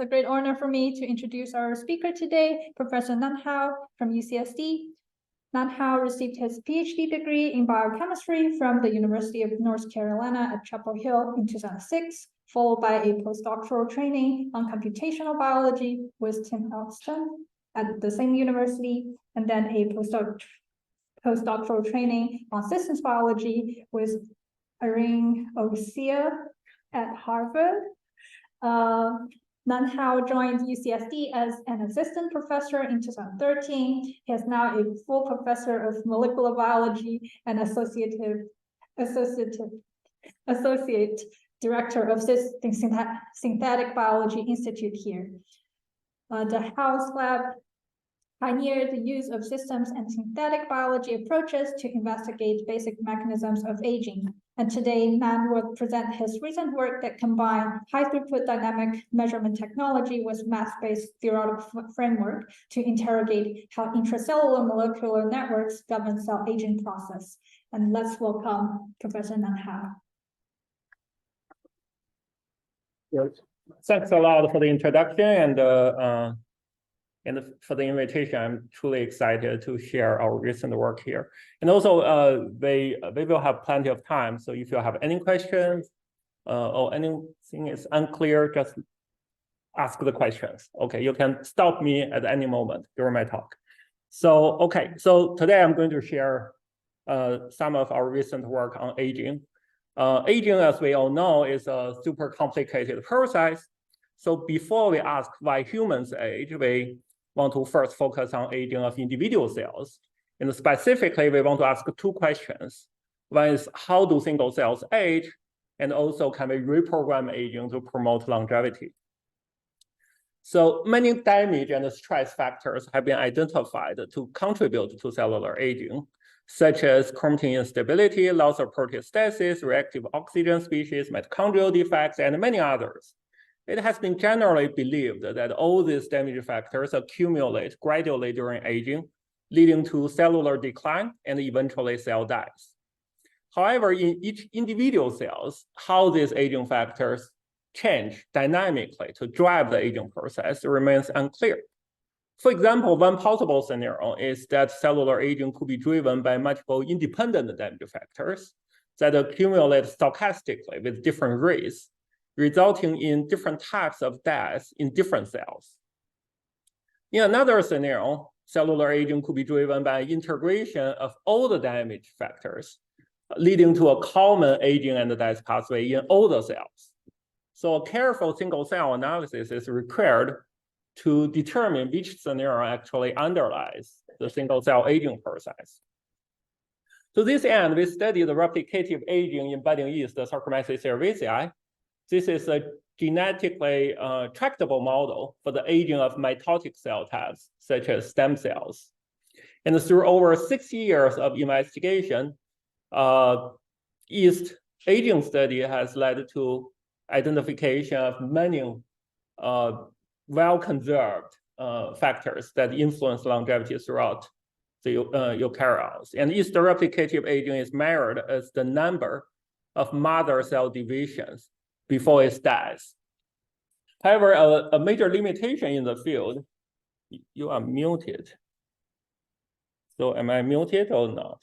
It's a great honor for me to introduce our speaker today, Professor Nan Hao from UCSD. Nan Hao received his PhD degree in biochemistry from the University of North Carolina at Chapel Hill in 2006, followed by a postdoctoral training on computational biology with Tim Elston at the same university, and then a postdoctoral training on systems biology with Irene Osia at Harvard. Nan Hao joined UCSD as an assistant professor in 2013. He is now a full professor of molecular biology and associate director of Synthetic Biology Institute here. The House Lab pioneered the use of systems and synthetic biology approaches to investigate basic mechanisms of aging. And today, Nan will present his recent work that combined high-throughput dynamic measurement technology with math-based theoretical framework to interrogate how intracellular molecular networks govern cell aging process. And let's welcome Professor Nan Hao. Yes. Thanks a lot for the introduction and for the invitation. I'm truly excited to share our recent work here. And also, we will have plenty of time. So if you have any questions or anything is unclear, just ask the questions. Okay, you can stop me at any moment during my talk. So, okay, so today I'm going to share some of our recent work on aging. Aging, as we all know, is a super complicated process. So before we ask why humans age, we want to first focus on aging of individual cells. And specifically, we want to ask two questions. One is, how do single cells age? And also, can we reprogram aging to promote longevity? So many damage and stress factors have been identified to contribute to cellular aging, such as chromatin instability, loss of proteostasis, reactive oxygen species, mitochondrial defects, and many others. It has been generally believed that all these damage factors accumulate gradually during aging, leading to cellular decline and eventually cell dies. However, in each individual cells, how these aging factors change dynamically to drive the aging process remains unclear. For example, one possible scenario is that cellular aging could be driven by multiple independent damage factors that accumulate stochastically with different rates, resulting in different types of deaths in different cells. In another scenario, cellular aging could be driven by integration of all the damage factors, leading to a common aging and death pathway in all the cells. So a careful single-cell analysis is required to determine which scenario actually underlies the single-cell aging process. To this end, we studied the replicative aging in budding yeast, the Saccharomyces cerevisiae. This is a genetically tractable model for the aging of mitotic cell types, such as stem cells. And through over 6 years of investigation, yeast aging study has led to identification of many well-conserved factors that influence longevity throughout the eukaryotes. And yeast replicative aging is measured as the number of mother cell divisions before it dies. However, a major limitation in the field, you are muted. So am I muted or not?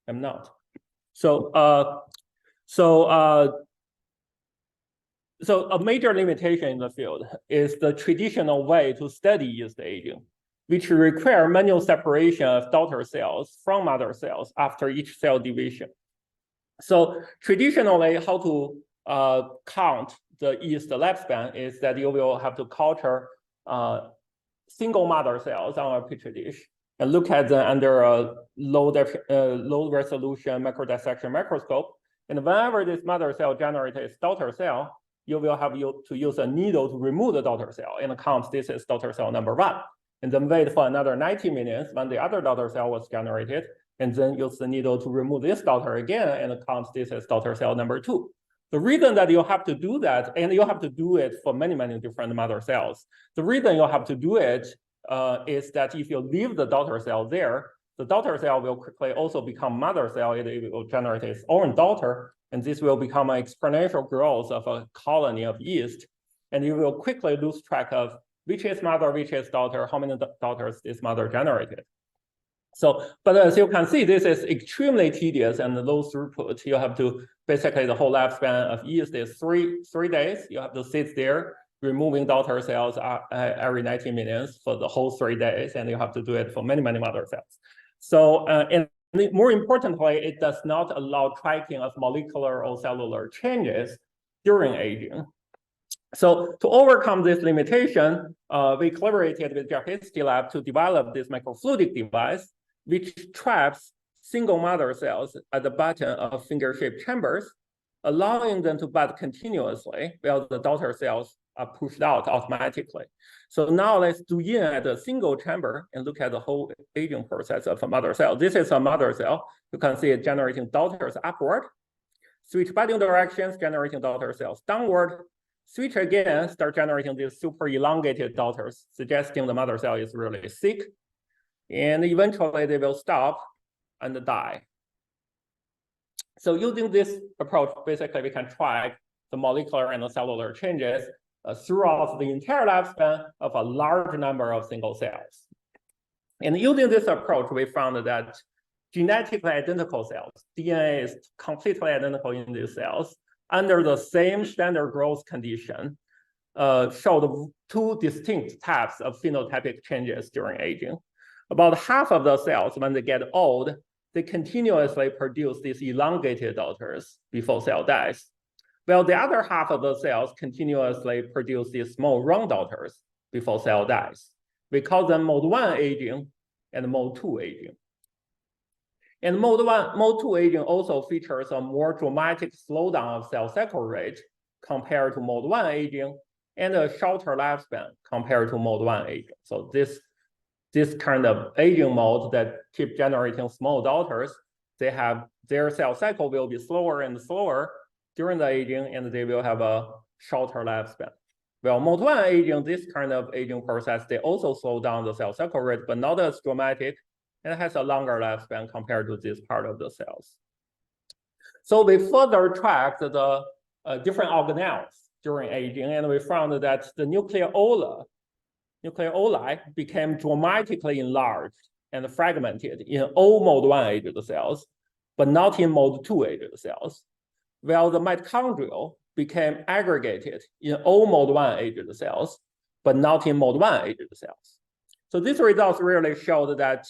I'm not. So a major limitation in the field is the traditional way to study yeast aging, which require manual separation of daughter cells from mother cells after each cell division. So traditionally, how to count the yeast lifespan is that you will have to culture single mother cells on a petri dish and look at them under a low resolution microdissection microscope. And whenever this mother cell generates its daughter cell, you will have to use a needle to remove the daughter cell and count this as daughter cell number 1. And then wait for another 90 minutes when the other daughter cell was generated, and then use the needle to remove this daughter again and count this as daughter cell number 2. The reason that you have to do that, and you have to do it for many, many different mother cells, the reason you have to do it is that if you leave the daughter cell there, the daughter cell will quickly also become mother cell. It will generate its own daughter, and this will become an exponential growth of a colony of yeast. and you will quickly lose track of which is mother, which is daughter, how many daughters this mother generated. So, but as you can see, this is extremely tedious and low throughput. You have to, basically the whole lifespan of yeast is three days. You have to sit there removing daughter cells every 90 minutes for the whole 3 days, and you have to do it for many, many mother cells. So, and more importantly, it does not allow tracking of molecular or cellular changes during aging. So to overcome this limitation, we collaborated with Jeff's lab to develop this microfluidic device, which traps single mother cells at the bottom of finger-shaped chambers, allowing them to bud continuously while the daughter cells are pushed out automatically. So now let's zoom in at a single chamber and look at the whole aging process of a mother cell. This is a mother cell. You can see it generating daughters upward, switch budding directions, generating daughter cells downward, switch again, start generating these super elongated daughters, suggesting the mother cell is really sick. And eventually they will stop and die. So using this approach, basically we can track the molecular and the cellular changes throughout the entire lifespan of a large number of single cells. And using this approach, we found that genetically identical cells, DNA is completely identical in these cells, under the same standard growth condition, showed 2 distinct types of phenotypic changes during aging. About half of the cells, when they get old, they continuously produce these elongated daughters before cell dies. While the other half of the cells continuously produce these small round daughters before cell dies. We call them mode 1 aging and mode 2 aging. And mode 2 aging also features a more dramatic slowdown of cell cycle rate compared to mode 1 aging, and a shorter lifespan compared to mode 1 aging. So this kind of aging mode that keep generating small daughters, they have their cell cycle will be slower and slower during the aging, and they will have a shorter lifespan. Well, mode 1 aging, this kind of aging process, they also slow down the cell cycle rate, but not as dramatic, and it has a longer lifespan compared to this part of the cells. So we further tracked the different organelles during aging, and we found that the nucleoli became dramatically enlarged and fragmented in all mode 1 aged cells, but not in mode 2 aged cells, while the mitochondria became aggregated in all mode 1 aged cells, but not in mode 1 aged cells. So these results really showed that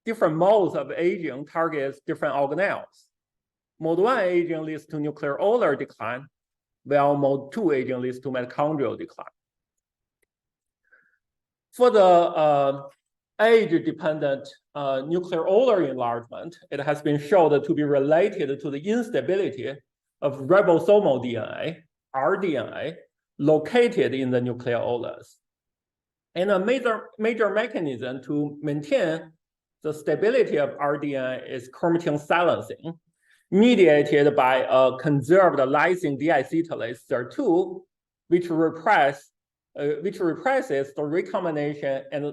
different modes of aging targets different organelles. Mode 1 aging leads to nucleolar decline, while mode 2 aging leads to mitochondrial decline. For the age-dependent nucleolar enlargement, it has been shown to be related to the instability of ribosomal DNA, rDNA, located in the nucleolus. And a major mechanism to maintain the stability of rDNA is chromatin silencing, mediated by a conserved lysine deacetylase SIR2, which represses the recombination and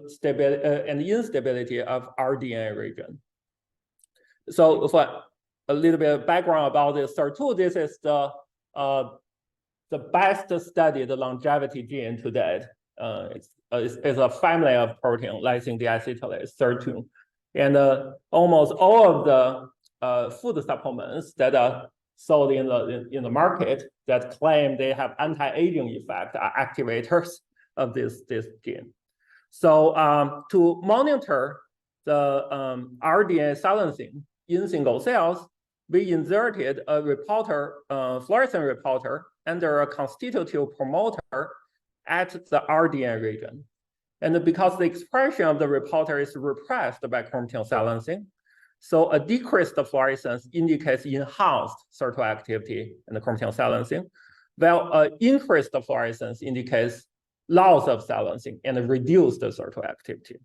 instability of rDNA region. So for a little bit of background about this SIR2, this is the best studied longevity gene to date. It's a family of protein, lysine deacetylase SIR2. And almost all of the food supplements that are sold in the market that claim they have anti-aging effect are activators of this gene. So to monitor the rDNA silencing in single cells, we inserted a reporter, fluorescent reporter, under a constitutive promoter at the rDNA region. And because the expression of the reporter is repressed by chromatin silencing, so a decreased fluorescence indicates enhanced SIR2 activity and the chromatin silencing, while increased fluorescence indicates loss of silencing and reduced SIR2 activity.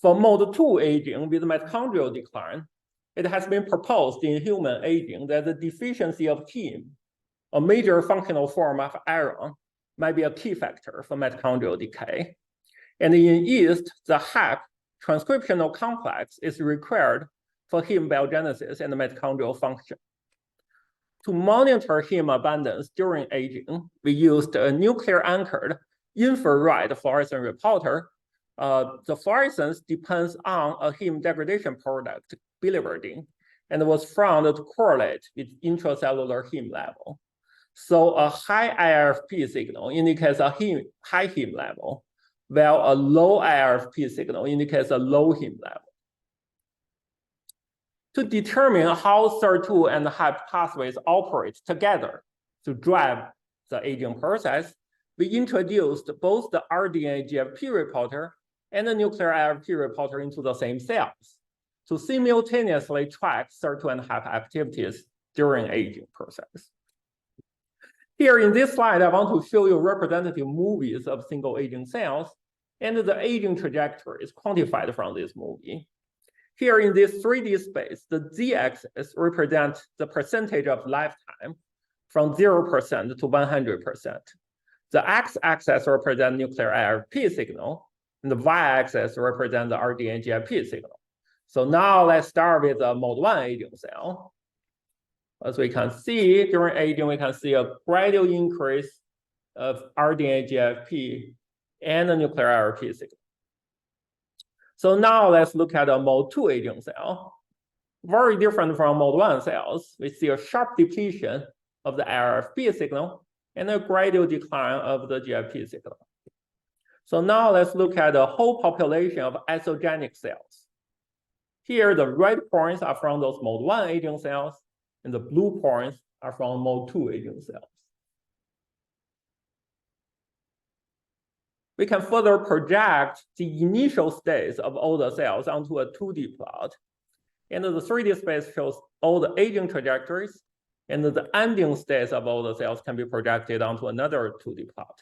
For mode 2 aging with mitochondrial decline, it has been proposed in human aging that the deficiency of heme, a major functional form of iron, might be a key factor for mitochondrial decay. And in yeast, the HAP transcriptional complex is required for heme biogenesis and mitochondrial function. To monitor heme abundance during aging, we used a nuclear-anchored infrared fluorescent reporter. The fluorescence depends on a heme degradation product, biliverdin, and was found to correlate with intracellular heme level. So a high IRFP signal indicates a high heme level, while a low IRFP signal indicates a low heme level. To determine how SIR2 and HAP pathways operate together to drive the aging process, we introduced both the rDNA GFP reporter and the nuclear IRFP reporter into the same cells to simultaneously track SIR2 and HAP activities during aging process. Here in this slide, I want to show you representative movies of single aging cells, and the aging trajectory is quantified from this movie. Here in this 3D space, the z-axis represents the percentage of lifetime from 0% to 100%. The x-axis represents nuclear IRFP signal, and the y-axis represents the rDNA GFP signal. So now let's start with the mode 1 aging cell. As we can see, during aging, we can see a gradual increase of rDNA GFP and the nuclear IRFP signal. So now let's look at a mode 2 aging cell. Very different from mode 1 cells. We see a sharp depletion of the IRFP signal and a gradual decline of the GFP signal. So now let's look at the whole population of isogenic cells. Here, the red points are from those mode 1 aging cells, and the blue points are from mode 2 aging cells. We can further project the initial states of all the cells onto a 2D plot. And the 3D space shows all the aging trajectories, and the ending states of all the cells can be projected onto another 2D plot.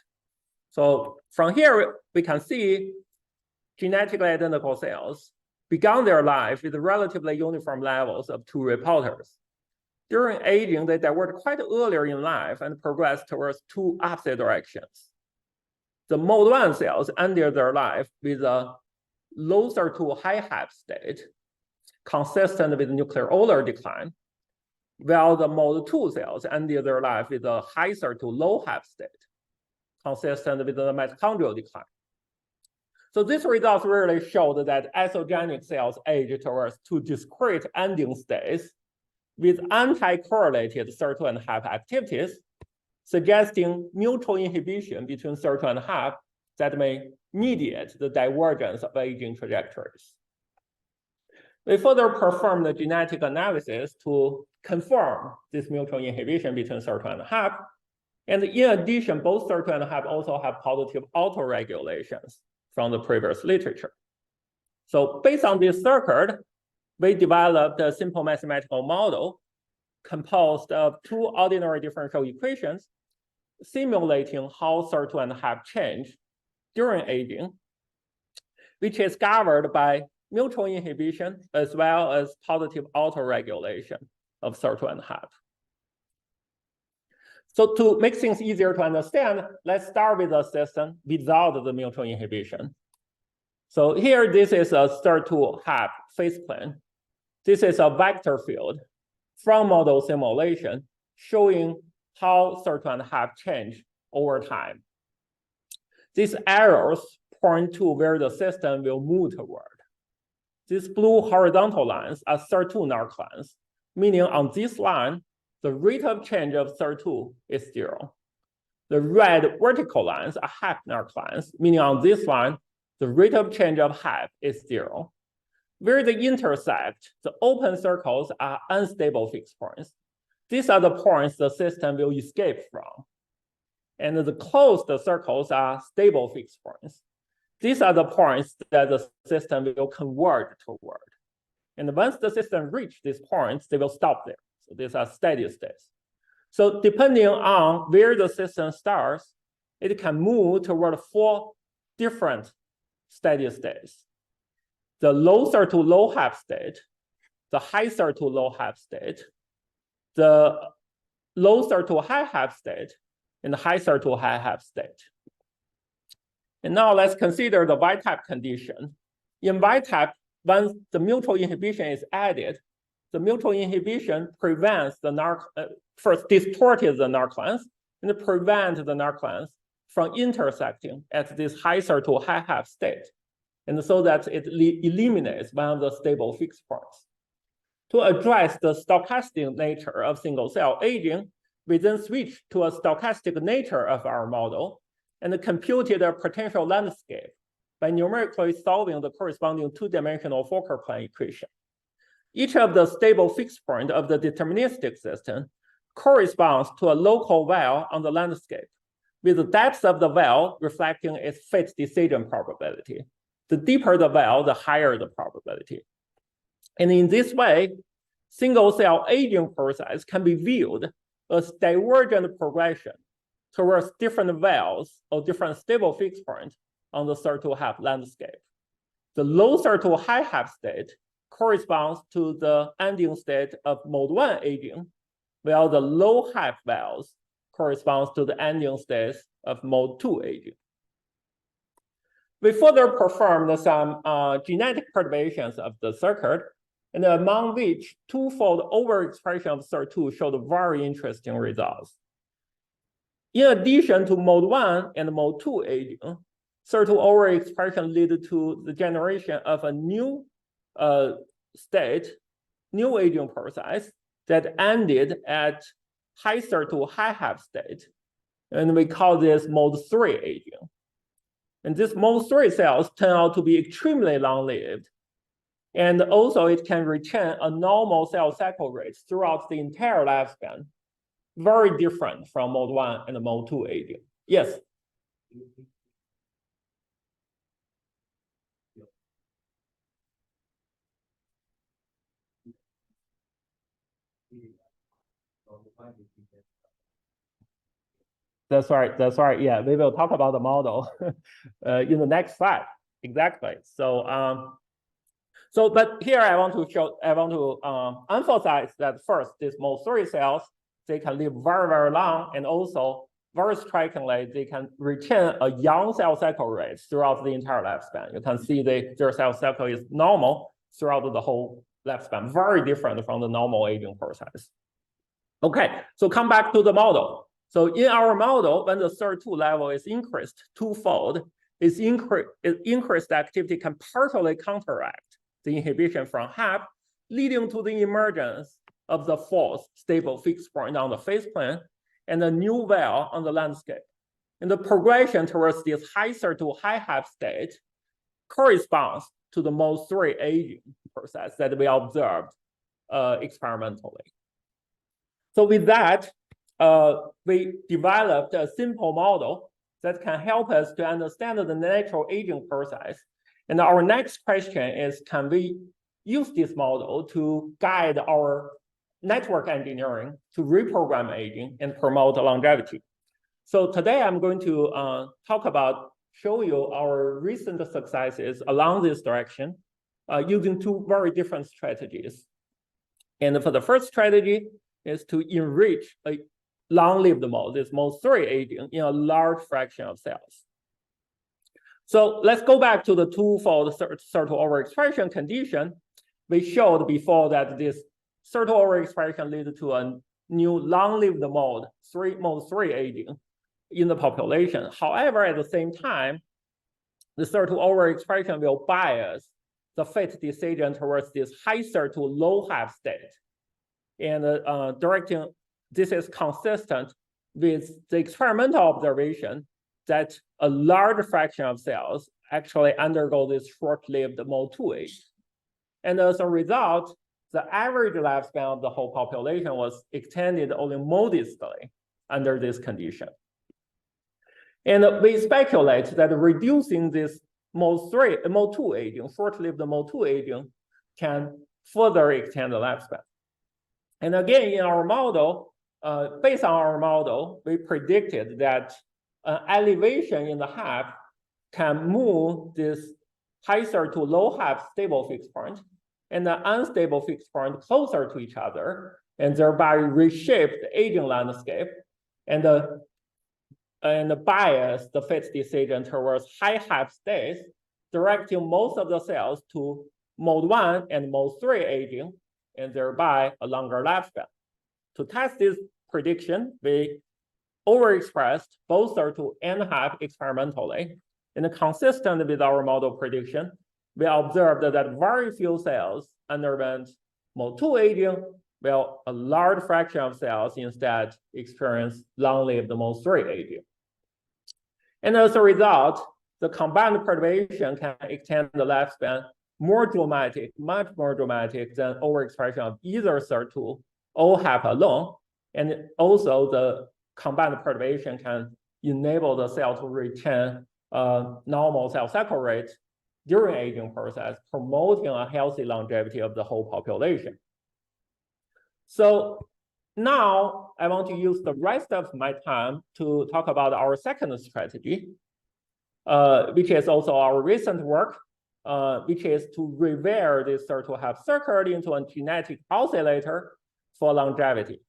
So from here, we can see genetically identical cells began their life with relatively uniform levels of 2 reporters. During aging, they divert quite earlier in life and progress towards 2 opposite directions. The mode 1 cells ended their life with a low SIR2 high HAP state, consistent with nucleolar decline, while the mode 2 cells ended their life with a high SIR2 low HAP state, consistent with the mitochondrial decline. So these results really showed that isogenic cells age towards 2 discrete ending states with anti-correlated SIR2 and HAP activities, suggesting mutual inhibition between SIR2 and HAP that may mediate the divergence of aging trajectories. We further performed the genetic analysis to confirm this mutual inhibition between SIR2 and HAP. And in addition, both SIR2 and HAP also have positive autoregulations from the previous literature. So based on this circuit, we developed a simple mathematical model composed of 2 ordinary differential equations simulating how SIR2 and HAP change during aging, which is governed by mutual inhibition as well as positive autoregulation of SIR2 and HAP. So to make things easier to understand, let's start with a system without the mutual inhibition. So here, this is a SIR2 HAP phase plane. This is a vector field from model simulation showing how SIR2 and HAP change over time. These arrows point to where the system will move toward. These blue horizontal lines are SIR2 narc lines, meaning on this line, the rate of change of SIR2 is 0. The red vertical lines are HAP narc lines, meaning on this line, the rate of change of HAP is 0. Where they intersect, the open circles are unstable fixed points. These are the points the system will escape from. And the closed circles are stable fixed points. These are the points that the system will converge toward. And once the system reaches these points, they will stop there. So these are steady states. So depending on where the system starts, it can move toward 4 different steady states. The low SIR2 low HAP state, the high SIR2 low HAP state, the low SIR2 high HAP state, and the high SIR2 high HAP state. And now let's consider the Y-type condition. In Y-type, once the mutual inhibition is added, the mutual inhibition prevents the first distorted the narc lens and prevent the narc lens from intersecting at this high to high half state, and so that it eliminates one of the stable fixed points. To address the stochastic nature of single cell aging, we then switched to a stochastic nature of our model and computed a potential landscape by numerically solving the corresponding two-dimensional Fokker plane equation. Each of the stable fixed point of the deterministic system corresponds to a local veil on the landscape, with the depth of the veil reflecting its fit decision probability. The deeper the veil, the higher the probability. And in this way, single cell aging process can be viewed as divergent progression towards different veils or different stable fixed points on the third to half landscape. The low third to high half state corresponds to the ending state of mode 1 aging, while the low half veils corresponds to the ending state of mode 2 aging. We further performed some genetic perturbations of the circuit, and among which twofold overexpression of SIR2 showed very interesting results. In addition to mode 1 and mode 2 aging, SIR2 overexpression led to the generation of a new state, new aging process that ended at high SIR2 high half state, and we call this mode 3 aging. And this mode 3 cells turn out to be extremely long-lived. And also it can retain a normal cell cycle rate throughout the entire lifespan, very different from mode 1 and mode 2 aging. Yes? That's right. Yeah, we will talk about the model in the next slide. Exactly. But here I want to emphasize that first, these mode 3 cells, they can live very, very long, and also very strikingly, they can retain a young cell cycle rate throughout the entire lifespan. You can see their cell cycle is normal throughout the whole lifespan, very different from the normal aging process. Okay, so come back to the model. So in our model, when the SIR2 level is increased twofold, its increased activity can partially counteract the inhibition from HAP, leading to the emergence of the fourth stable fixed point on the phase plane and a new veil on the landscape. And the progression towards this high SIR2 high HAP state corresponds to the mode 3 aging process that we observed experimentally. So with that, we developed a simple model that can help us to understand the natural aging process. And our next question is, can we use this model to guide our network engineering to reprogram aging and promote longevity? So today I'm going to show you our recent successes along this direction using two very different strategies. And for the first strategy is to enrich a long-lived mode, this mode 3 aging, in a large fraction of cells. So let's go back to the twofold SIR2 overexpression condition. We showed before that this SIR2 overexpression leads to a new long-lived mode 3 aging in the population. However, at the same time, the SIR2 overexpression will bias the fit decision towards this high SIR2 low half state. And this is consistent with the experimental observation that a large fraction of cells actually undergo this short-lived mode 2 age. And as a result, the average lifespan of the whole population was extended only modestly under this condition. And we speculate that reducing this mode 2 aging, short-lived mode 2 aging, can further extend the lifespan. And again, in our model, based on our model, we predicted that elevation in the HAP can move this high SIR2 low HAP stable fixed point and the unstable fixed point closer to each other, and thereby reshape the aging landscape and bias the fit decision towards high HAP states, directing most of the cells to mode 1 and mode 3 aging, and thereby a longer lifespan. To test this prediction, we overexpressed both SIR2 and HAP experimentally. And consistent with our model prediction, we observed that very few cells underwent MOL2 aging, while a large fraction of cells instead experience long-lived MOL3 aging. And as a result, the combined perturbation can extend the lifespan more dramatic, much more dramatic than overexpression of either SIR2 or HAP alone. And also the combined perturbation can enable the cell to retain normal cell cycle rate during aging process, promoting a healthy longevity of the whole population. So now I want to use the rest of my time to talk about our second strategy, which is also our recent work, which is to rewire this SIR2 HAP circuit into a genetic oscillator for longevity.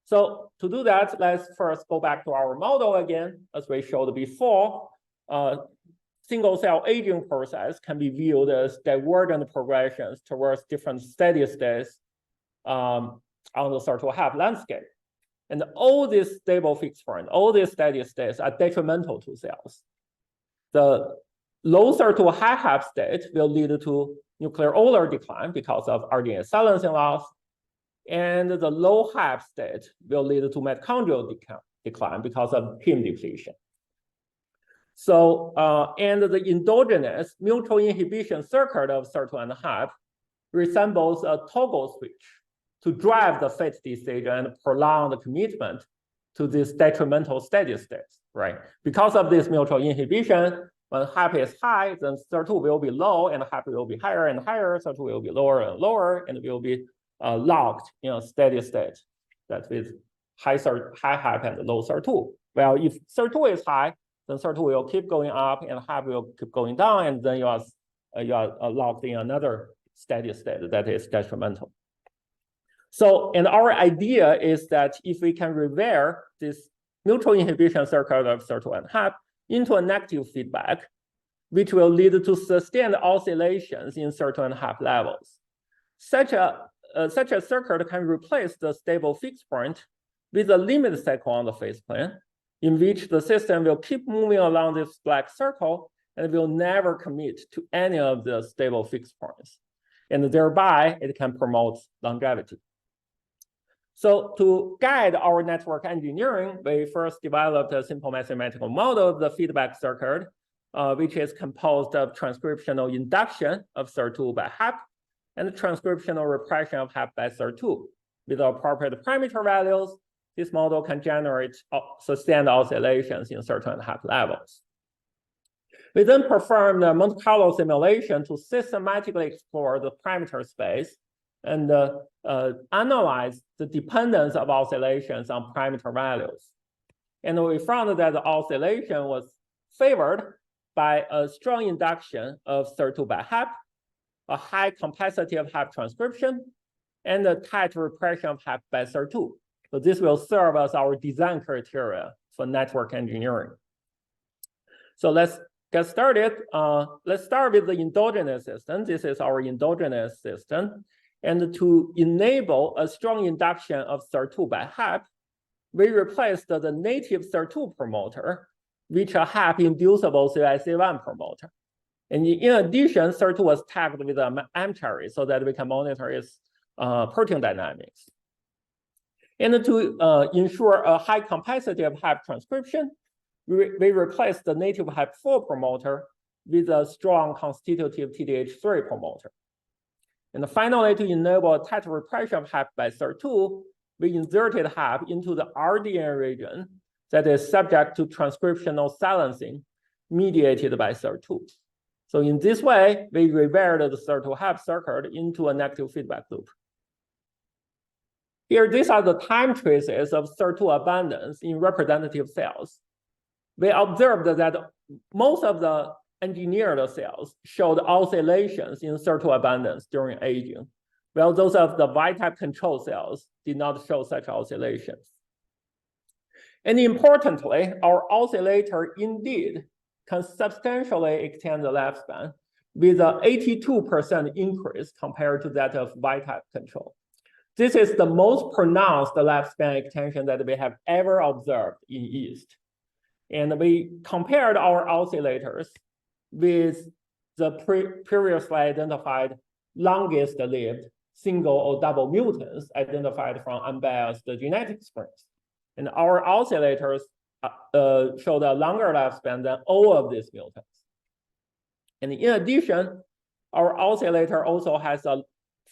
So to do that, let's first go back to our model again. As we showed before, single cell aging process can be viewed as divergent progressions towards different steady states on the SIR2 HAP landscape. And all these stable fixed point, all these steady states are detrimental to cells. The low SIR2 high HAP state will lead to nuclear odor decline because of RNA silencing loss. And the low HAP state will lead to mitochondrial decline because of heme depletion. So, and the endogenous mutual inhibition circuit of SIR2 and HAP resembles a toggle switch to drive the fate decision and prolong the commitment to this detrimental steady states, right? Because of this mutual inhibition, when HAP is high, then SIR2 will be low, and HAP will be higher and higher, SIR2 will be lower and lower, and will be locked in a steady state that with high HAP and low SIR2. Well, if SIR2 is high, then SIR2 will keep going up and HAP will keep going down, and then you are locked in another steady state that is detrimental. So, and our idea is that if we can rewire this mutual inhibition circuit of SIR2 and HAP into a negative feedback, which will lead to sustained oscillations in SIR2 and HAP levels. Such a circuit can replace the stable fixed point with a limit cycle on the phase plane, in which the system will keep moving along this black circle and will never commit to any of the stable fixed points. And thereby, it can promote longevity. So to guide our network engineering, we first developed a simple mathematical model of the feedback circuit, which is composed of transcriptional induction of SIR2 by HAP and transcriptional repression of HAP by SIR2. With appropriate parameter values, this model can generate sustained oscillations in SIR2 and HAP levels. We then performed a Monte Carlo simulation to systematically explore the parameter space and analyze the dependence of oscillations on parameter values. And we found that the oscillation was favored by a strong induction of SIR2 by HAP, a high capacity of HAP transcription, and a tight repression of HAP by SIR2. So this will serve as our design criteria for network engineering. So let's get started. Let's start with the endogenous system. This is our endogenous system. And to enable a strong induction of SIR2 by HAP, we replaced the native SIR2 promoter, which a HAP inducible CYC1 promoter. And in addition, SIR2 was tagged with an mCherry so that we can monitor its protein dynamics. And to ensure a high capacity of HAP transcription, we replaced the native HAP4 promoter with a strong constitutive TDH3 promoter. And finally, to enable a tight repression of HAP by SIR2, we inserted HAP into the RDN region that is subject to transcriptional silencing mediated by SIR2. So in this way, we rewired the SIR2 HAP circuit into a negative feedback loop. Here, these are the time traces of SIR2 abundance in representative cells. We observed that most of the engineered cells showed oscillations in SIR2 abundance during aging, while those of the Y-type control cells did not show such oscillations. And importantly, our oscillator indeed can substantially extend the lifespan with an 82% increase compared to that of Y-type control. This is the most pronounced lifespan extension that we have ever observed in yeast. And we compared our oscillators with the previously identified longest lived single or double mutants identified from unbiased genetic springs. And our oscillators showed a longer lifespan than all of these mutants. And in addition, our oscillator also has a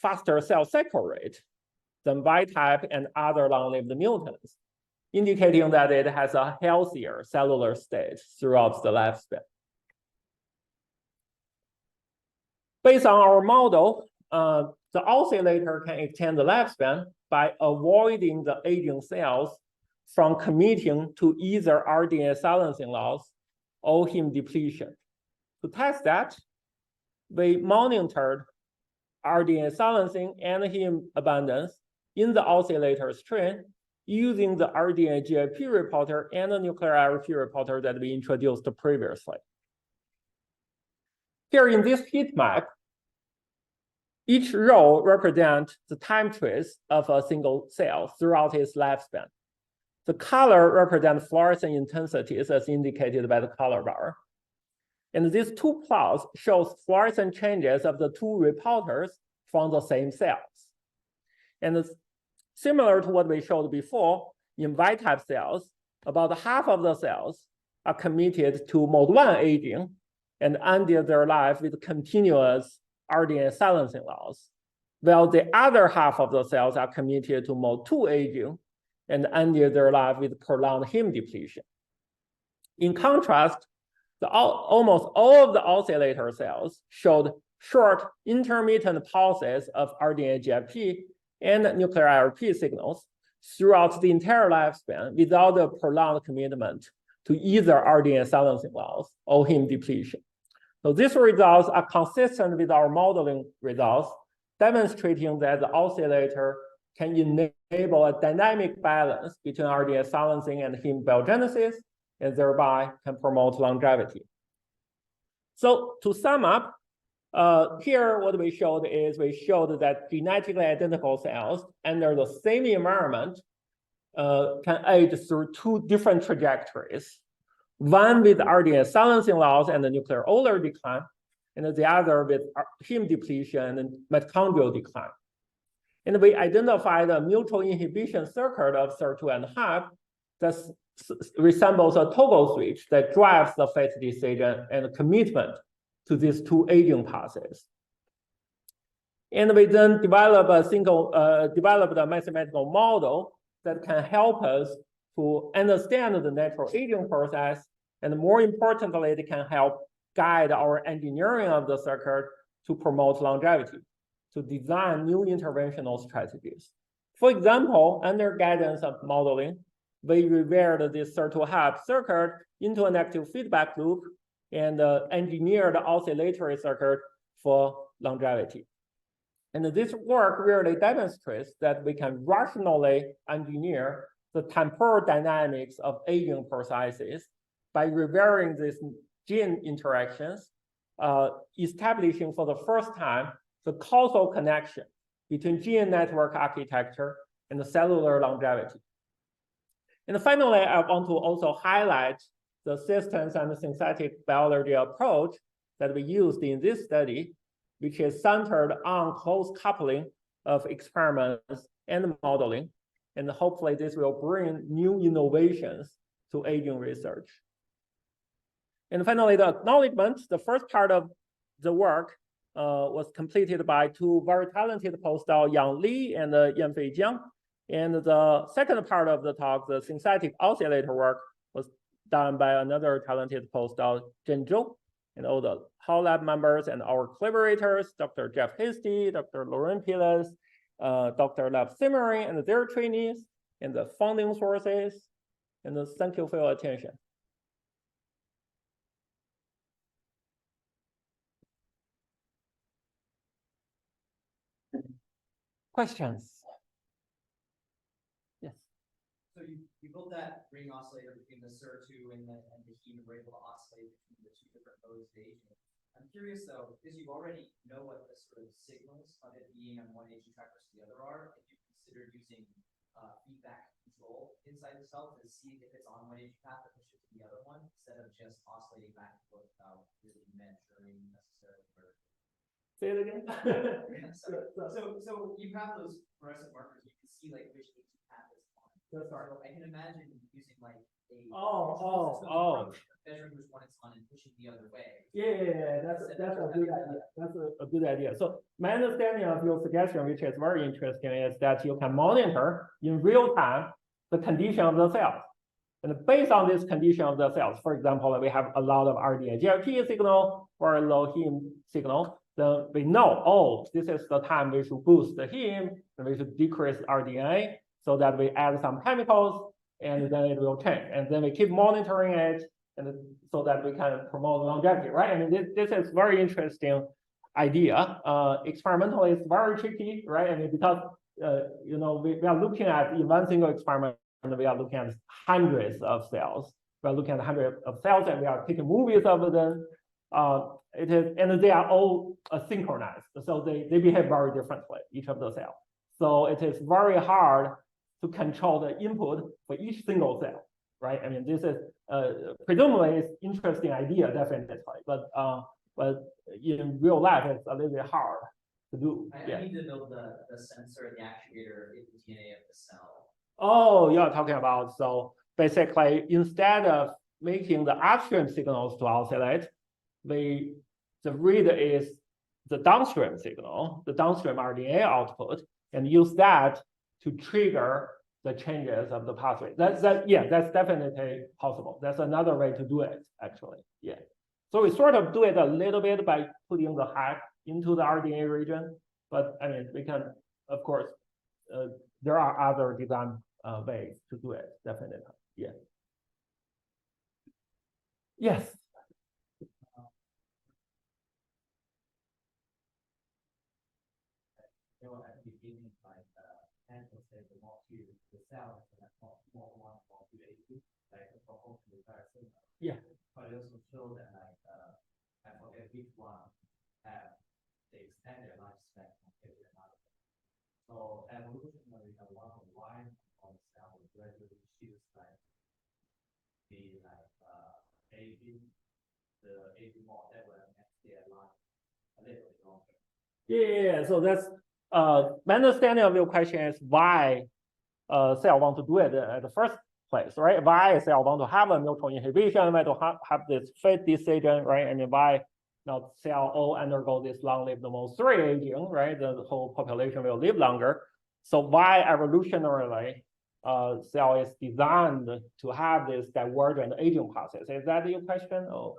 faster cell cycle rate than Y-type and other long-lived mutants, indicating that it has a healthier cellular state throughout the lifespan. Based on our model, the oscillator can extend the lifespan by avoiding the aging cells from committing to either RDNA silencing loss or heme depletion. To test that, we monitored RDNA silencing and heme abundance in the oscillator strain using the RDNA GIP reporter and the nuclear IRP reporter that we introduced previously. Here in this heat map, each row represents the time trace of a single cell throughout its lifespan. The color represents fluorescent intensities as indicated by the color bar. And these two plots shows fluorescent changes of the two reporters from the same cells. And similar to what we showed before, in Y-type cells, about half of the cells are committed to mode 1 aging and ended their life with continuous RDNA silencing loss, while the other half of the cells are committed to mode 2 aging and ended their life with prolonged heme depletion. In contrast, almost all of the oscillator cells showed short intermittent pulses of RDNA GIP and nuclear IRP signals throughout the entire lifespan without a prolonged commitment to either RDNA silencing loss or heme depletion. So these results are consistent with our modeling results, demonstrating that the oscillator can enable a dynamic balance between RDNA silencing and heme biogenesis, and thereby can promote longevity. So to sum up, here what we showed is we showed that genetically identical cells under the same environment can age through two different trajectories. One with RDNA silencing loss and the nuclear older decline, and the other with heme depletion and mitochondrial decline. And we identified a mutual inhibition circuit of SIR2.5 that resembles a toggle switch that drives the fate decision and commitment to these two aging paths. And we then developed a mathematical model that can help us to understand the natural aging process, and more importantly, it can help guide our engineering of the circuit to promote longevity, to design new interventional strategies. For example, under guidance of modeling, we revered this SIR2 circuit into an active feedback loop and engineered the oscillatory circuit for longevity. And this work really demonstrates that we can rationally engineer the temporal dynamics of aging processes by revealing these gene interactions, establishing for the first time the causal connection between gene network architecture and the cellular longevity. And finally, I want to also highlight the systems and the synthetic biology approach that we used in this study, which is centered on close coupling of experiments and modeling. And hopefully this will bring new innovations to aging research. And finally, the acknowledgement, the first part of the work was completed by two very talented postdocs, Yang Li and Yanfei Jiang. And the second part of the talk, the synthetic oscillator work, was done by another talented postdoc, Zhen Zhou, and all the Hall Lab members and our collaborators, Dr. Jeff Hasty, Dr. Lauren Piles, Dr. Lev Simmering, and their trainees, and the funding sources. And thank you for your attention. Questions? Yes. So you built that ring oscillator between the SIR2 and the heme, and were able to oscillate between the two different modes of aging. I'm curious though, because you already know what the sort of signals of it being on one aging track versus the other are, if you considered using feedback control inside the cell to see if it's on one aging path that pushes to the other one, instead of just oscillating back and forth without really measuring necessarily where. Say it again. So you have those fluorescent markers, you can see like which aging path is on. That's right. So I can imagine using like a measuring which one it's on and pushing the other way. Yeah, that's a good idea. That's a good idea. So my understanding of your suggestion, which is very interesting, is that you can monitor in real time the condition of the cells. And based on this condition of the cells, for example, we have a lot of RDA GLP signal or low heme signal, then we know, oh, this is the time we should boost the heme, and we should decrease RDA so that we add some chemicals, and then it will change. And then we keep monitoring it, and so that we can promote longevity, right? I mean, this is very interesting idea. Experimentally, it's very tricky, right? I mean, because you know, we are looking at in one single experiment, and we are looking at hundreds of cells. We are looking at hundreds of cells, and we are taking movies of them. It is, and they are all synchronized, so they behave very differently, each of the cells. So it is very hard to control the input for each single cell, right? I mean, this is presumably it's interesting idea, definitely, but in real life, it's a little bit hard to do. I need to build the sensor, the actuator in the DNA of the cell. Oh, you're talking about, so basically, instead of making the upstream signals to oscillate, the read is the downstream signal, the downstream RDA output, and use that to trigger the changes of the pathway. That's definitely possible. That's another way to do it, actually. Yeah. So we sort of do it a little bit by putting the hack into the RDA region, but I mean, we can, of course, there are other design ways to do it, definitely. Yeah. Yes. At the beginning, like potential say the cell and more one or two AC, like the proportion is very similar. Yeah. But it also shows that like I forget which one have the extended lifespan compared to another. So evolutionary one on the cell will gradually choose like the aging, the aging more that will next year life a little bit longer. Yeah, so that's my understanding of your question is why cell want to do it at the first place, right? Why cell want to have a mutual inhibition, why to have this fate decision, right? I mean, why not cell all undergo this long-lived mode 3 aging, right? The whole population will live longer. So why evolutionarily cell is designed to have this divergent aging process? Is that your question? Oh,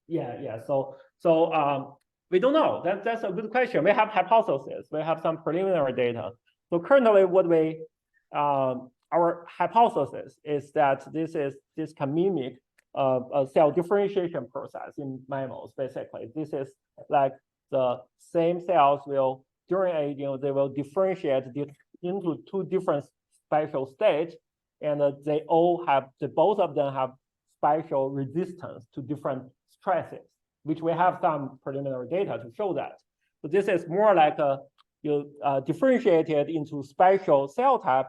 yeah. So we don't know. That's a good question. We have hypotheses. We have some preliminary data. So currently, what we our hypothesis is that this can mimic a cell differentiation process in mammals. Basically, this is like the same cells will during aging they will differentiate into two different spatial states, and they all have both of them have spatial resistance to different stresses, which we have some preliminary data to show that. So this is more like you differentiate it into spatial cell type,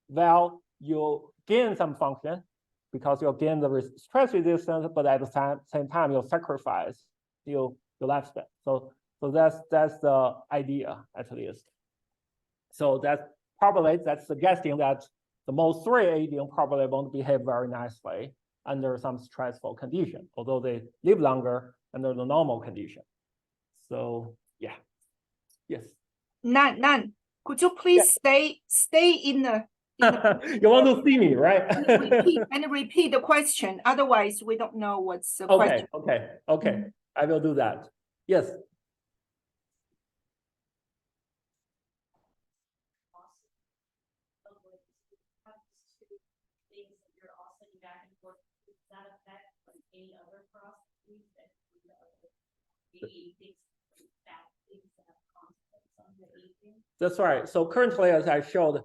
while you gain some function because you gain the stress resistance, but at the same time you sacrifice your lifespan. So that's the idea at least. So that's suggesting that the mode 3 aging probably won't behave very nicely under some stressful condition, although they live longer under the normal condition. So yeah, yes. Nan, could you please stay in the you want to see me, right? and repeat the question. Otherwise, we don't know what's the question. Okay. I will do that. Yes. That's right. So currently, as I showed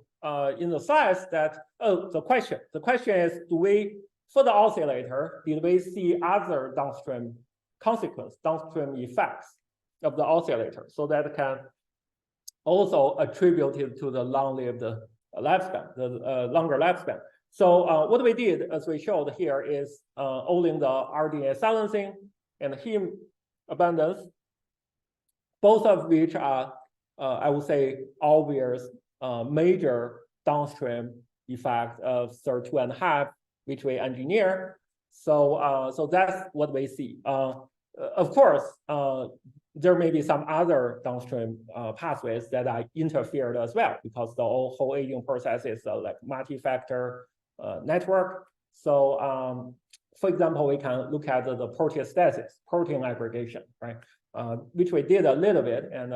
in the slides, that the question is, do we for the oscillator did we see other downstream consequence, downstream effects of the oscillator, so that can also attributed to the long-lived lifespan, the longer lifespan. So what we did, as we showed here, is only the RDA silencing and heme abundance, both of which are, I would say, obvious major downstream effect of SIR2.5, which we engineer. So that's what we see. Of course, there may be some other downstream pathways that are interfered as well, because the whole aging process is like multi-factor network. So for example, we can look at the proteostasis, protein aggregation, right? Which we did a little bit, and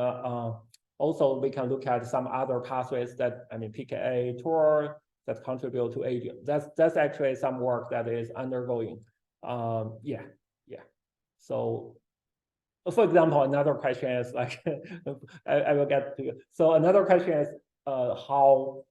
also we can look at some other pathways that, I mean, PKA, TOR, that contribute to aging. That's actually some work that is undergoing. Yeah. So, for example, another question is like, I will get to it. So another question is how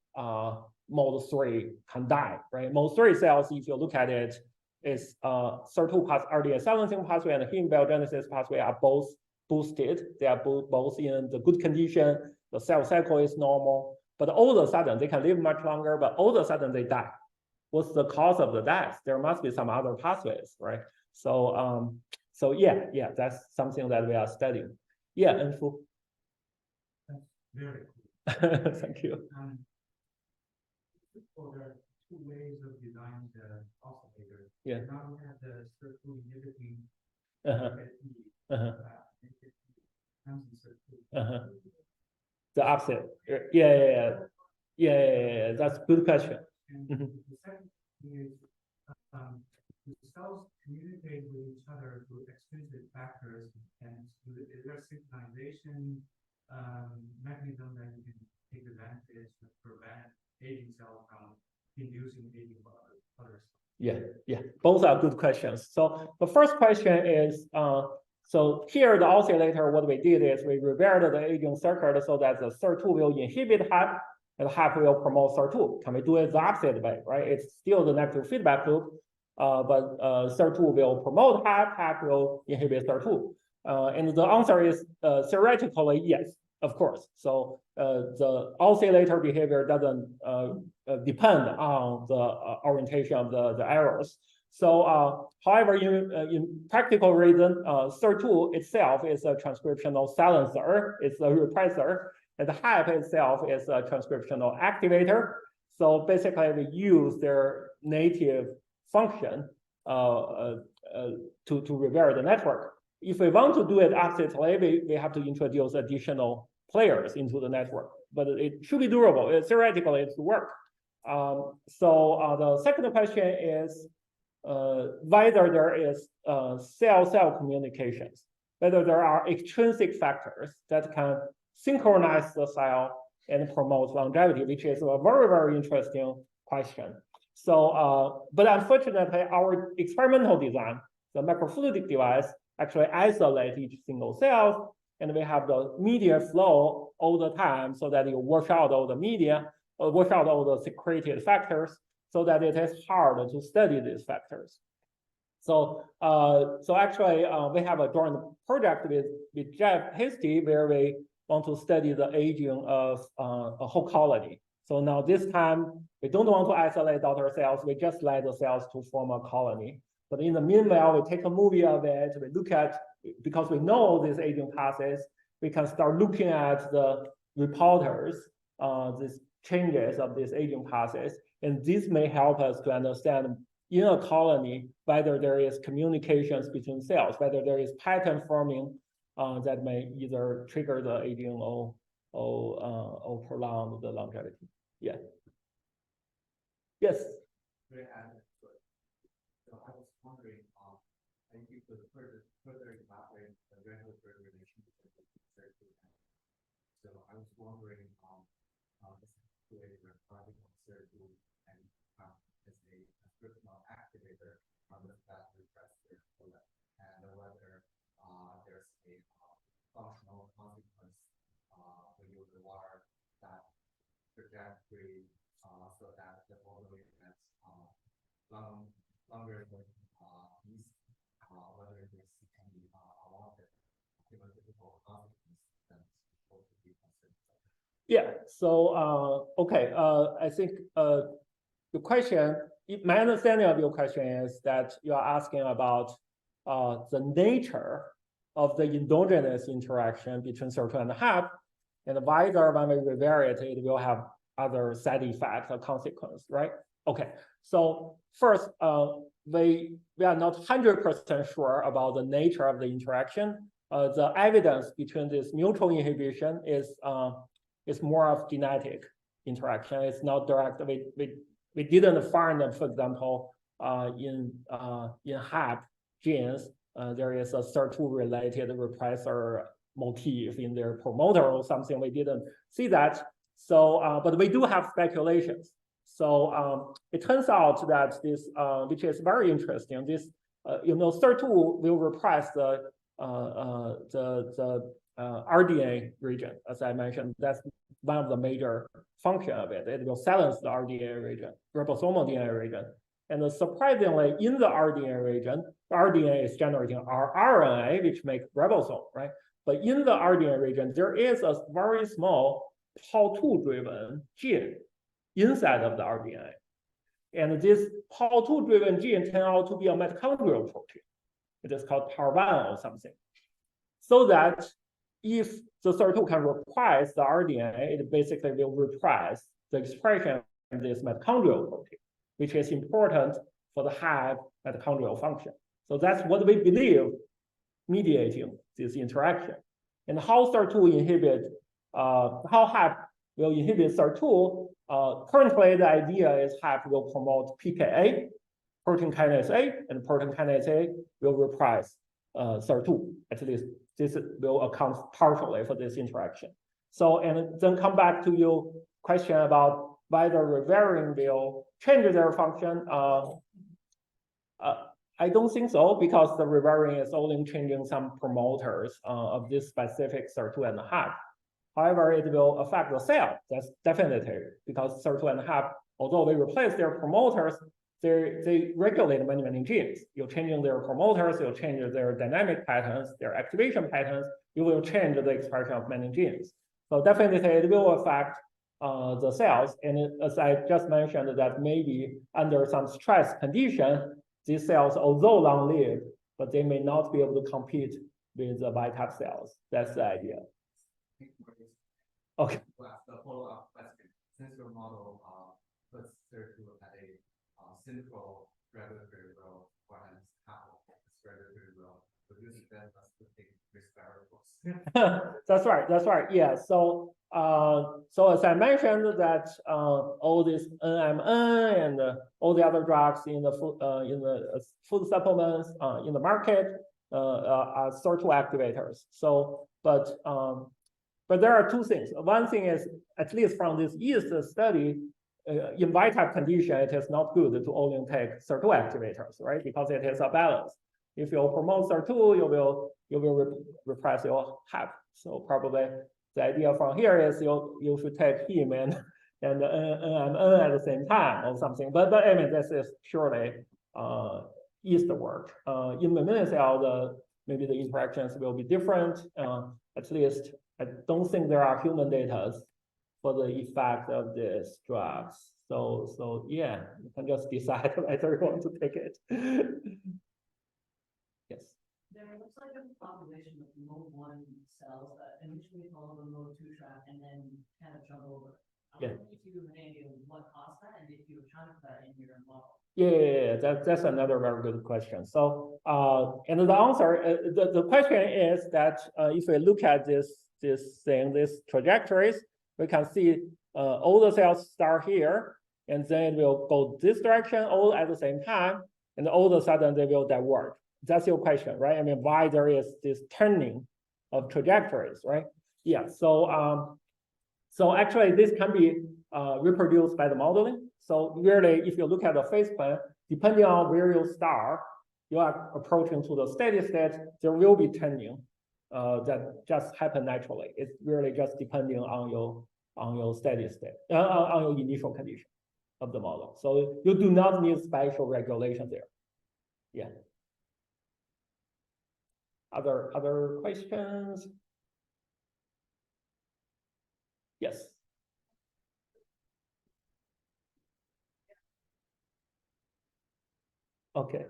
mode 3 can die, right? Mode 3 cells, if you look at it, is SIR2 RDA silencing pathway and heme biogenesis pathway are both boosted. They are both in the good condition. The cell cycle is normal, but all of a sudden they can live much longer, but all of a sudden they die. What's the cause of the death? There must be some other pathways, right? So yeah, that's something that we are studying. Yeah, and for That's very cool. thank you. So there are two ways of designing the oscillator. Yeah. Now we have the SIR2 inhibiting The opposite. Yeah. That's a good question. And the second thing is, the cells communicate with each other through extrinsic factors, and is there synchronization mechanism that you can take advantage to prevent aging cells from inducing aging of other cells? Yeah. Both are good questions. So the first question is, so here the oscillator, what we did is we reversed the aging circuit so that the SIR2 will inhibit HAP and HAP will promote SIR2. Can we do it the opposite way, right? It's still the negative feedback loop, but SIR2 will promote HAP, HAP will inhibit SIR2. And the answer is theoretically yes, of course. So the oscillator behavior doesn't depend on the orientation of the arrows. So, however, in practical reason, SIR2 itself is a transcriptional silencer, it's a repressor, and the HAP itself is a transcriptional activator. So basically, we use their native function to reverse the network. If we want to do it oppositely, we have to introduce additional players into the network, but it should be durable. Theoretically, it's work. So the second question is whether there is cell-cell communications, whether there are extrinsic factors that can synchronize the cell and promote longevity, which is a very, very interesting question. So, but unfortunately, our experimental design, the microfluidic device, actually isolates each single cell, and we have the media flow all the time so that you wash out all the media, or wash out all the secreted factors, so that it is hard to study these factors. So, actually, we have a joint project with Jeff Hasty where we want to study the aging of a whole colony. So now this time, we don't want to isolate daughter cells, we just let the cells to form a colony. But in the meanwhile, we take a movie of it, we look at, because we know this aging process, we can start looking at the reporters, these changes of this aging process. And this may help us to understand in a colony whether there is communications between cells, whether there is pattern forming that may either trigger the aging or prolong the longevity. Yeah. Yes. So I was wondering, if you could further elaborate the regulatory relationship with SIR2. So I was wondering, this is a project of SIR2 and as a transcriptional activator on the fat repressor, and whether there's a functional consequence when you rewire that trajectory so that the photo gets longer than these, whether there's any unwanted, typical consequence that's supposed to be considered. Yeah, so, okay, I think, the question, my understanding of your question is that you are asking about, the nature of the endogenous interaction between SIR2 and HAP, and whether when we revary it, it will have other side effects or consequence, right? Okay, so first, we are not 100% sure about the nature of the interaction. The evidence between this mutual inhibition is more of genetic interaction. It's not direct. We didn't find them, for example, in HAP genes, there is a SIR2 related repressor motif in their promoter or something. We didn't see that. So, but we do have speculations. So it turns out that this, which is very interesting, this, SIR2 will repress the RDNA region, as I mentioned. That's one of the major function of it. It will silence the RDNA region, ribosomal DNA region. And surprisingly, in the RDNA region, the RDNA is generating RNA, which makes ribosome, right? But in the RDNA region, there is a very small PAL2-driven gene inside of the RDNA. And this PAL2-driven gene turns out to be a mitochondrial protein. It is called PAR1 or something. So that if the SIR2 can repress the RDNA, it basically will repress the expression of this mitochondrial protein, which is important for the HAP mitochondrial function. So that's what we believe mediating this interaction. And how SIR2 inhibit, how HAP will inhibit SIR2, currently the idea is HAP will promote PKA, protein kinase A, and protein kinase A will repress SIR2. At least this will account partially for this interaction. So, and then come back to your question about whether revarying will change their function. I don't think so, because the revarying is only changing some promoters of this specific SIR2 and HAP. However, it will affect the cell. That's definitely because SIR2 and HAP, although they replace their promoters, they regulate many genes. You're changing their promoters, you'll change their dynamic patterns, their activation patterns, you will change the expression of many genes. So definitely it will affect the cells. And as I just mentioned, that maybe under some stress condition, these cells, although long-lived, but they may not be able to compete with the Y-type cells. That's the idea. Okay. The follow-up question. Since your model puts SIR2 at a central regulatory role, or half of this regulatory role, would you suggest us to take risk variables? That's right. Yeah. So so as I mentioned that all this NMN and all the other drugs in the food supplements in the market are SIR2 activators. So but there are two things. One thing is, at least from this yeast study, in Y-type condition, it is not good to only take SIR2 activators, right? Because it is a balance. If you promote SIR2, you will repress your HAP. So probably the idea from here is you should take heme and NMN at the same time or something. But I mean, this is surely yeast work. In mammalian cell, maybe the interactions will be different. At least I don't think there are human data for the effect of these drugs. So yeah, you can just decide whether you want to take it. Yes. There looks like a population of mode 1 cells that initially follow the mode 2 track and then kind of jump over. Yeah. If you have an idea of what caused that and if you accounted for that in your model. Yeah, that's another very good question. So, and the answer, the question is that if we look at this trajectories, we can see all the cells start here, and then it will go this direction all at the same time, and all of a sudden they will diverge. That's your question, right? I mean, why there is this turning of trajectories, right? Yeah. So, so actually, this can be reproduced by the modeling. So really, if you look at the phase plan, depending on where you start, you are approaching to the steady state, there will be turning that just happen naturally. It's really just depending on your steady state, on your initial condition of the model. So you do not need special regulation there. Yeah. Other questions? Yes. Okay.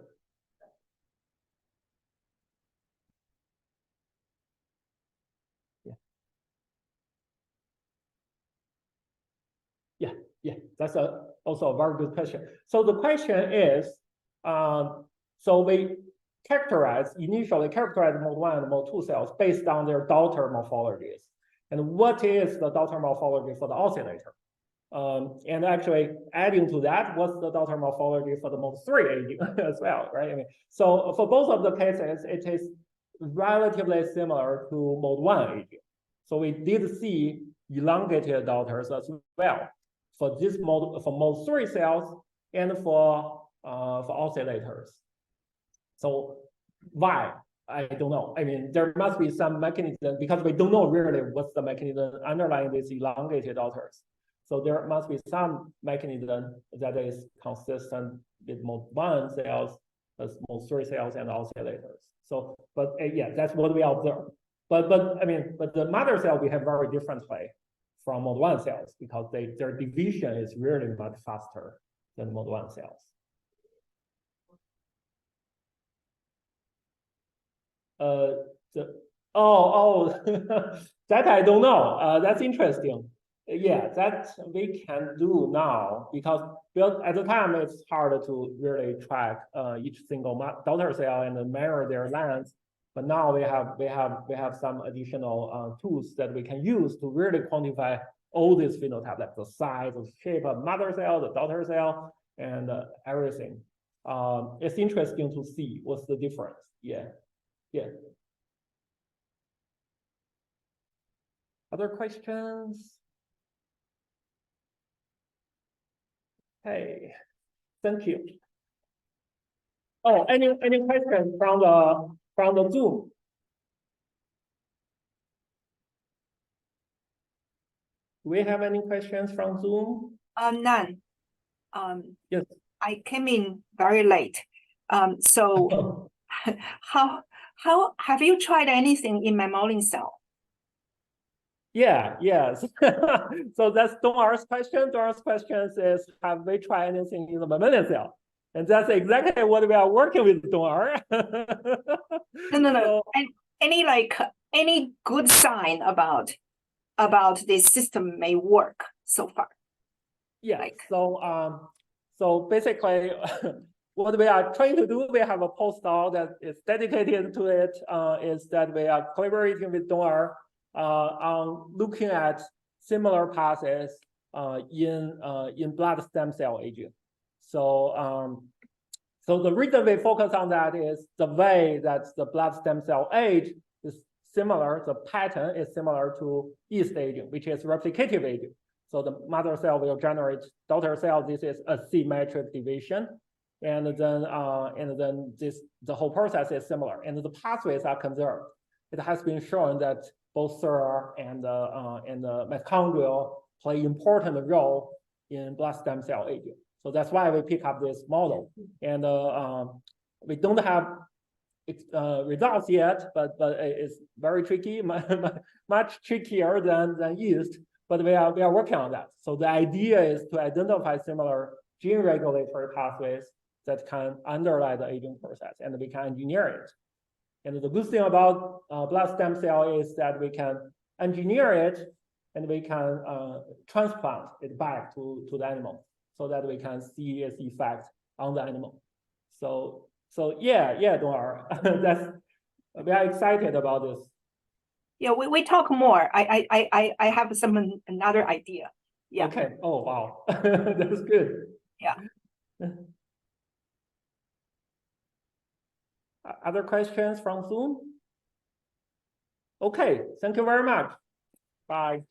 Yeah, that's also a very good question. So the question is, so we initially characterize mode 1 and mode 2 cells based on their daughter morphologies. And what is the daughter morphology for the oscillator? And actually adding to that, what's the daughter morphology for the mode 3 aging as well, right? I mean, so for both of the cases, it is relatively similar to mode 1 aging. So we did see elongated daughters as well for this mode, for mode 3 cells and for oscillators. So why? I don't know. I mean, there must be some mechanism because we don't know really what's the mechanism underlying these elongated daughters. So there must be some mechanism that is consistent with mode 1 cells, as mode 3 cells and oscillators. So, but yeah, that's what we observe. But the mother cell behave very differently from mode 1 cells because their division is really much faster than mode 1 cells. That I don't know. That's interesting. Yeah, that we can do now because at the time it's hard to really track each single daughter cell and measure their length. But now we have some additional tools that we can use to really quantify all these phenotypes, like the size, the shape of mother cell, the daughter cell, and everything. It's interesting to see what's the difference. Yeah. Other questions? Hey, thank you. Oh, any questions from the Zoom? Do we have any questions from Zoom? None. Yes. I came in very late. So how have you tried anything in mammalian cell? Yes. So that's Dong'er's question. Dong'er's question is, have we tried anything in the mammalian cell? And that's exactly what we are working with, Dong'er. No. So, And any good sign about this system may work so far? yeah. Like, So basically, what we are trying to do, we have a postdoc that is dedicated to it. Is that we are collaborating with Dong'er on looking at similar paths in blood stem cell aging. So so the reason we focus on that is the way that the blood stem cell age is similar. The pattern is similar to yeast aging, which is replicative aging. So the mother cell will generate daughter cell. This is a symmetric division, and then the whole process is similar, and the pathways are conserved. It has been shown that both SIR and the mitochondrial play important role in blood stem cell aging. So that's why we pick up this model, and we don't have results yet, but it's very tricky, much trickier than yeast. But we are working on that. So the idea is to identify similar gene regulatory pathways that can underlie the aging process, and we can engineer it. And the good thing about blood stem cell is that we can engineer it and we can transplant it back to the animal so that we can see its effect on the animal. So yeah, Dong'er, we are excited about this. yeah, we talk more. I have another idea. Yeah. Okay. Oh wow, that's good. Yeah. Other questions from Zoom? Okay, thank you very much. Bye.